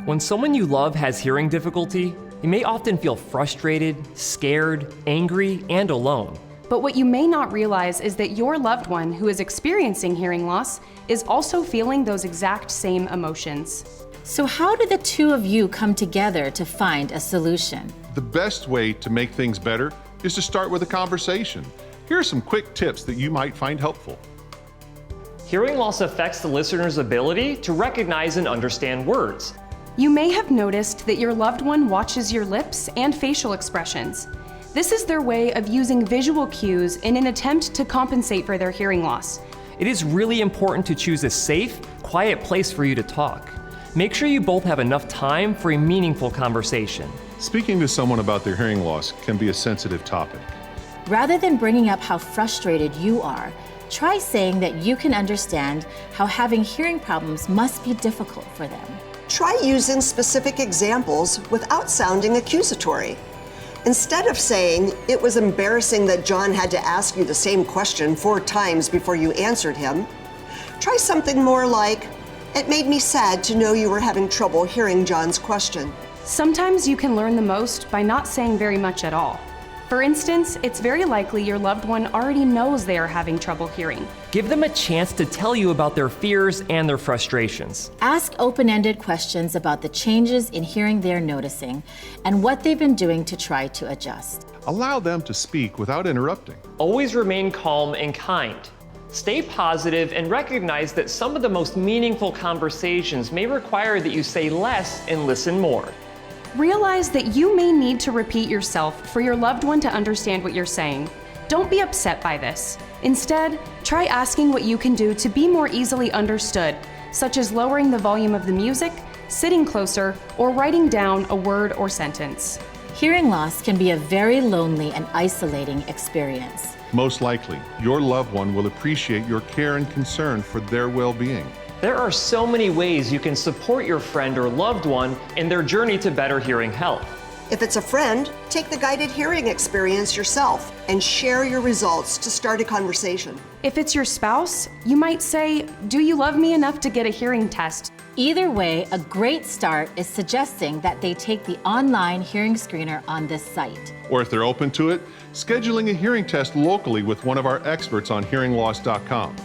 When someone you love has hearing difficulty, you may often feel frustrated, scared, angry, and alone. But what you may not realize is that your loved one who is experiencing hearing loss is also feeling those exact same emotions. So how did the two of you come together to find a solution? The best way to make things better is to start with a conversation. Here are some quick tips that you might find helpful. Hearing loss affects the listener's ability to recognize and understand words. You may have noticed that your loved one watches your lips and facial expressions. This is their way of using visual cues in an attempt to compensate for their hearing loss. It is really important to choose a safe, quiet place for you to talk. Make sure you both have enough time for a meaningful conversation. Speaking to someone about their hearing loss can be a sensitive topic. Rather than bringing up how frustrated you are, try saying that you can understand how having hearing problems must be difficult for them. Try using specific examples without sounding accusatory. Instead of saying, "It was embarrassing that John had to ask you the same question 4 times before you answered him," try something more like, "It made me sad to know you were having trouble hearing John's question." Sometimes you can learn the most by not saying very much at all. For instance, it's very likely your loved one already knows they are having trouble hearing. Give them a chance to tell you about their fears and their frustrations. Ask open-ended questions about the changes in hearing they're noticing and what they've been doing to try to adjust. Allow them to speak without interrupting. Always remain calm and kind. Stay positive and recognize that some of the most meaningful conversations may require that you say less and listen more. Realize that you may need to repeat yourself for your loved one to understand what you're saying. Don't be upset by this. Instead, try asking what you can do to be more easily understood, such as lowering the volume of the music, sitting closer, or writing down a word or sentence. Hearing loss can be a very lonely and isolating experience. Most likely, your loved one will appreciate your care and concern for their well-being. There are so many ways you can support your friend or loved one in their journey to better hearing health. If it's a friend, take the guided hearing experience yourself and share your results to start a conversation. If it's your spouse, you might say, "Do you love me enough to get a hearing test?" Either way, a great start is suggesting that they take the online hearing screener on this site. Or if they're open to it, scheduling a hearing test locally with one of our experts on hearingloss.com.